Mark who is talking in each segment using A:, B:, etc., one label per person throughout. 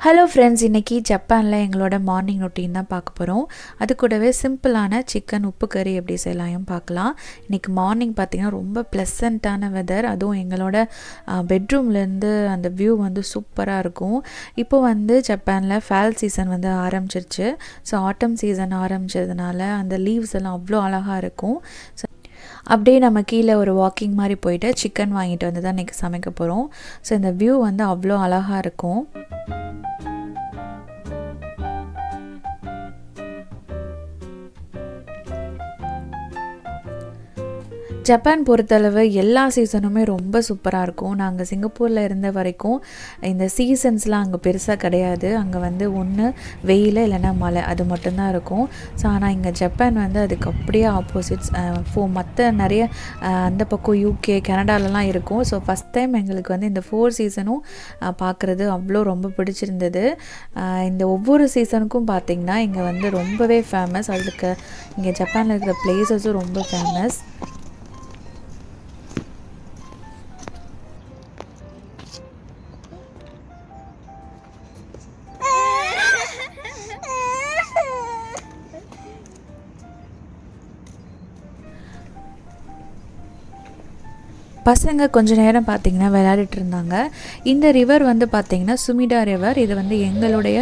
A: Hello friends, இன்றைக்கி ஜப்பானில் எங்களோட மார்னிங் ரொட்டீன் தான் பார்க்க போகிறோம். அது கூடவே சிம்பிளான சிக்கன் உப்பு கறி எப்படி செய்யலாம் பார்க்கலாம். இன்றைக்கி மார்னிங் பார்த்திங்கன்னா ரொம்ப ப்ளசண்ட்டான வெதர். அதுவும் எங்களோட பெட்ரூம்லேருந்து அந்த வியூ வந்து சூப்பராக இருக்கும். இப்போ வந்து ஜப்பானில் ஃபால் சீசன் வந்து ஆரம்பிச்சிருச்சு. ஸோ ஆட்டம் சீசன் ஆரம்பிச்சதுனால அந்த லீவ்ஸ் எல்லாம் அவ்வளோ அழகாக இருக்கும். ஸோ அப்படியே நம்ம கீழே ஒரு வாக்கிங் மாதிரி போயிட்டு சிக்கன் வாங்கிட்டு வந்து தான் இன்றைக்கி சமைக்க போகிறோம். ஸோ இந்த வியூ வந்து அவ்வளோ அழகாக இருக்கும். ஜப்பான் பொறுத்தளவு எல்லா சீசனுமே ரொம்ப சூப்பராக இருக்கும். நாங்கள் சிங்கப்பூரில் இருந்த வரைக்கும் இந்த சீசன்ஸ்லாம் அங்கே பெருசாக கிடையாது. அங்கே வந்து ஒன்று வெயில் இல்லைன்னா மழை, அது மட்டும்தான் இருக்கும். ஸோ ஆனால் இங்கே ஜப்பான் வந்து அதுக்கு அப்படியே ஆப்போசிட்ஸ். மற்ற நிறைய அந்த பக்கம் யூகே கனடாலலாம் இருக்கும். ஸோ ஃபஸ்ட் டைம் எங்களுக்கு வந்து இந்த 4 சீசனும் பார்க்குறது அவ்வளோ ரொம்ப பிடிச்சிருந்தது. இந்த ஒவ்வொரு சீசனுக்கும் பார்த்திங்கன்னா இங்கே வந்து ரொம்பவே ஃபேமஸ். அதுக்கு இங்கே ஜப்பானில் இருக்கிற பிளேசஸும் ரொம்ப ஃபேமஸ். பசங்க கொஞ்ச நேரம் பார்த்திங்கன்னா விளையாடிட்டு இருந்தாங்க. இந்த ரிவர் வந்து பார்த்திங்கன்னா சுமிடா ரிவர். இது வந்து எங்களுடைய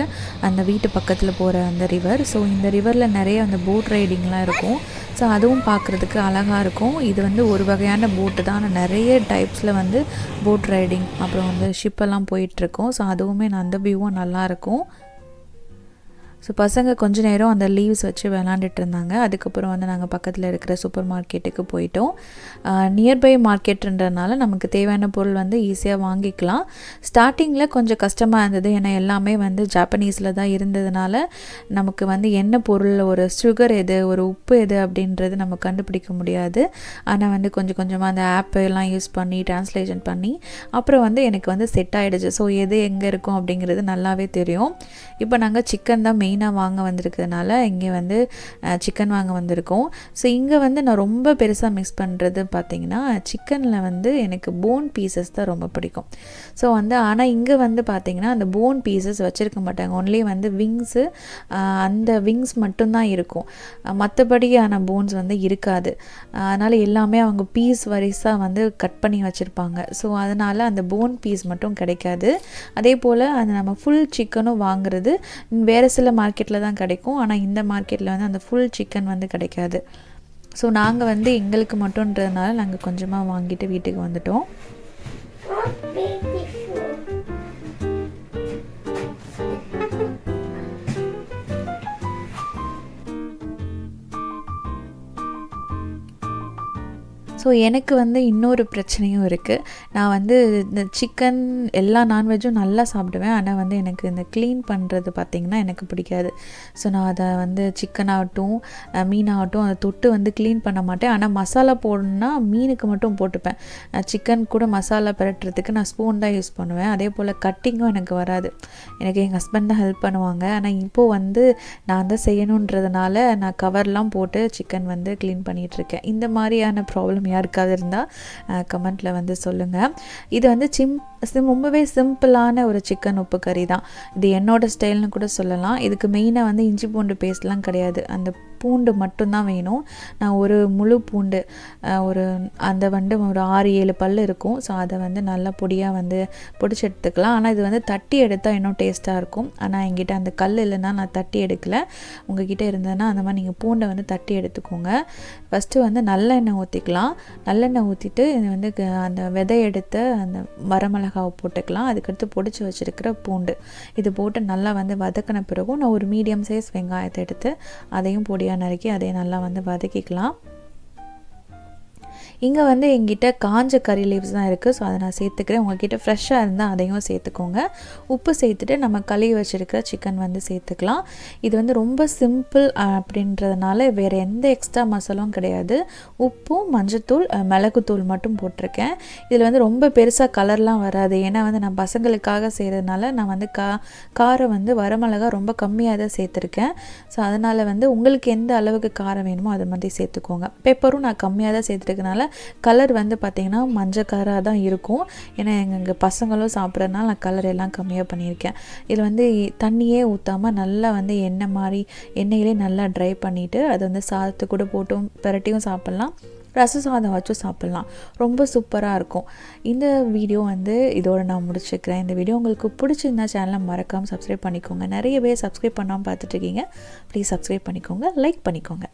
A: அந்த வீட்டு பக்கத்தில் போகிற அந்த ரிவர். ஸோ இந்த ரிவரில் நிறைய அந்த போட் ரைடிங்லாம் இருக்கும். ஸோ அதுவும் பார்க்குறதுக்கு அழகாக இருக்கும். இது வந்து ஒரு வகையான போட்டு தான். நிறைய டைப்ஸில் வந்து போட் ரைடிங் அப்புறம் வந்து ஷிப்பெல்லாம் போயிட்டுருக்கோம். ஸோ அதுவுமே அந்த வியூவும் நல்லாயிருக்கும். ஸோ பசங்க கொஞ்ச நேரம் அந்த லீவ்ஸ் வச்சு விளாண்டுட்டு இருந்தாங்க. அதுக்கப்புறம் வந்து நாங்கள் பக்கத்தில் இருக்கிற சூப்பர் மார்க்கெட்டுக்கு போயிட்டோம். நியர்பை மார்க்கெட்டுன்றதுனால நமக்கு தேவையான பொருள் வந்து ஈஸியாக வாங்கிக்கலாம். ஸ்டார்டிங்கில் கொஞ்சம் கஷ்டமாக இருந்தது. ஏன்னா எல்லாமே வந்து ஜாப்பனீஸில் தான் இருந்ததுனால நமக்கு வந்து என்ன பொருள், ஒரு சுகர் எது, ஒரு உப்பு எது அப்படின்றது நம்ம கண்டுபிடிக்க முடியாது. ஆனால் வந்து கொஞ்சம் கொஞ்சமாக அந்த ஆப்பு எல்லாம் யூஸ் பண்ணி டிரான்ஸ்லேஷன் பண்ணி அப்புறம் வந்து எனக்கு வந்து செட் ஆகிடுச்சு. ஸோ எது எங்கே இருக்கும் அப்படிங்கிறது நல்லாவே தெரியும். இப்போ நாங்கள் சிக்கன் தான் மெயினாக வாங்க வந்திருக்கிறதுனால இங்கே வந்து சிக்கன் வாங்க வந்திருக்கோம். ஸோ இங்கே வந்து நான் ரொம்ப பெருசாக மிக்ஸ் பண்ணுறது பார்த்திங்கன்னா சிக்கனில் வந்து எனக்கு போன் பீசஸ் தான் ரொம்ப பிடிக்கும். ஸோ வந்து ஆனால் இங்கே வந்து பார்த்திங்கன்னா அந்த போன் பீசஸ் வச்சுருக்க மாட்டாங்க. ஒன்லி வந்து விங்ஸு, அந்த விங்ஸ் மட்டும்தான் இருக்கும். மற்றபடியான போன்ஸ் வந்து இருக்காது. அதனால் எல்லாமே அவங்க பீஸ் வரிசாக வந்து கட் பண்ணி வச்சுருப்பாங்க. ஸோ அதனால் அந்த போன் பீஸ் மட்டும் கிடைக்காது. அதே போல் அந்த நம்ம ஃபுல் சிக்கனும் வாங்குறது வேறு சில மார்க்கெட்டில் தான் கிடைக்கும். ஆனால் இந்த மார்க்கெட்டில் வந்து அந்த ஃபுல் சிக்கன் வந்து கிடைக்காது. ஸோ நாங்கள் வந்து எங்களுக்கு மட்டும்ன்றதுனால நாங்கள் கொஞ்சமாக வாங்கிட்டு வீட்டுக்கு வந்துட்டோம். ஸோ எனக்கு வந்து இன்னொரு பிரச்சனையும் இருக்குது. நான் வந்து இந்த சிக்கன் எல்லா நான்வெஜ்ஜும் நல்லா சாப்பிடுவேன். ஆனால் வந்து எனக்கு இந்த க்ளீன் பண்ணுறது பார்த்திங்கன்னா எனக்கு பிடிக்காது. ஸோ நான் அதை வந்து சிக்கன் ஆகட்டும் மீனாகட்டும் அதை தொட்டு வந்து க்ளீன் பண்ண மாட்டேன். ஆனால் மசாலா போடணுன்னா மீனுக்கு மட்டும் போட்டுப்பேன். சிக்கன் கூட மசாலா பிரட்டுறதுக்கு நான் ஸ்பூன் தான் யூஸ் பண்ணுவேன். அதே போல் கட்டிங்கும் எனக்கு வராது. எனக்கு எங்கள் ஹஸ்பண்ட் தான் ஹெல்ப் பண்ணுவாங்க. ஆனால் இப்போது வந்து நான் தான் செய்யணுன்றதுனால நான் கவர்லாம் போட்டு சிக்கன் வந்து க்ளீன் பண்ணிகிட்ருக்கேன். இந்த மாதிரியான ப்ராப்ளம் யாருக்காவது இருந்தால் கமெண்ட்டில் வந்து சொல்லுங்கள். இது வந்து ரொம்பவே சிம்பிளான ஒரு சிக்கன் உப்பு கறி தான். இது என்னோடய ஸ்டைல்னு கூட சொல்லலாம். இதுக்கு மெயினாக வந்து இஞ்சி பூண்டு பேஸ்ட்லாம் கிடையாது. அந்த பூண்டு மட்டும்தான் வேணும். நான் ஒரு முழு பூண்டு அந்த வந்து ஒரு 6-7 பல் இருக்கும். ஸோ அதை வந்து நல்லா பொடியாக வந்து பொடிச்சு எடுத்துக்கலாம். ஆனால் இது வந்து தட்டி எடுத்தால் இன்னும் டேஸ்ட்டாக இருக்கும். ஆனால் என்கிட்ட அந்த கல் இல்லைன்னா நான் தட்டி எடுக்கலை. உங்ககிட்ட இருந்ததுன்னா அந்த மாதிரி நீங்கள் பூண்டை வந்து தட்டி எடுத்துக்கோங்க. ஃபஸ்ட்டு வந்து நல்லெண்ணெய் ஊற்றிக்கலாம். நல்லெண்ணெய் ஊற்றிட்டு இது வந்து அந்த விதை எடுத்த அந்த வரமிளகாவை போட்டுக்கலாம். அதுக்கடுத்து பொடிச்சு வச்சுருக்கிற பூண்டு இது போட்டு நல்லா வந்து வதக்கின பிறகும் நான் ஒரு மீடியம் சைஸ் வெங்காயத்தை எடுத்து அதையும் பொடியாக நறுக்கி அதையும் நல்லா வந்து வதக்கிக்கலாம். இங்கே வந்து எங்கிட்ட காஞ்ச கறி லீவ்ஸ் தான் இருக்குது. ஸோ அதை நான் சேர்த்துக்கிறேன். உங்கள்கிட்ட ஃப்ரெஷ்ஷாக இருந்தால் அதையும் சேர்த்துக்கோங்க. உப்பு சேர்த்துட்டு நம்ம கழுவி வச்சுருக்கிற சிக்கன் வந்து சேர்த்துக்கலாம். இது வந்து ரொம்ப சிம்பிள் அப்படின்றதுனால வேறு எந்த எக்ஸ்ட்ரா மசாலாவும் கிடையாது. உப்பும் மஞ்சத்தூள் மிளகுத்தூள் மட்டும் போட்டிருக்கேன். இதில் வந்து ரொம்ப பெருசாக கலர்லாம் வராது. ஏன்னா வந்து நான் பசங்களுக்காக செய்கிறதுனால நான் வந்து காரம் வந்து வரமிளகா ரொம்ப கம்மியாக தான் சேர்த்துருக்கேன். ஸோ அதனால் வந்து உங்களுக்கு எந்த அளவுக்கு காரம் வேணுமோ அது மாதிரி சேர்த்துக்கோங்க. பெப்பரும் நான் கம்மியாக தான் சேர்த்துருக்கனால கலர் வந்து பார்த்திங்கன்னா மஞ்சள் கலராக தான் இருக்கும். ஏன்னா எங்கள் பசங்களும் சாப்பிட்றதுனால நான் கலர் எல்லாம் கம்மியாக பண்ணியிருக்கேன். இதில் வந்து தண்ணியே ஊற்றாமல் நல்லா வந்து எண்ணெயிலே நல்லா ட்ரை பண்ணிவிட்டு அது வந்து சாதத்தை கூட போட்டும் பிரட்டியும் சாப்பிட்லாம், ரச சாதம் வச்சும் சாப்பிட்லாம். ரொம்ப சூப்பராக இருக்கும். இந்த வீடியோ வந்து இதோடு நான் முடிச்சுக்கிறேன். இந்த வீடியோ உங்களுக்கு பிடிச்சிருந்தா சேனலை மறக்காமல் சப்ஸ்கிரைப் பண்ணிக்கோங்க. நிறைய பேர் சப்ஸ்கிரைப் பண்ணாமல் பார்த்துட்ருக்கீங்க. ப்ளீஸ் சப்ஸ்கிரைப் பண்ணிக்கோங்க, லைக் பண்ணிக்கோங்க.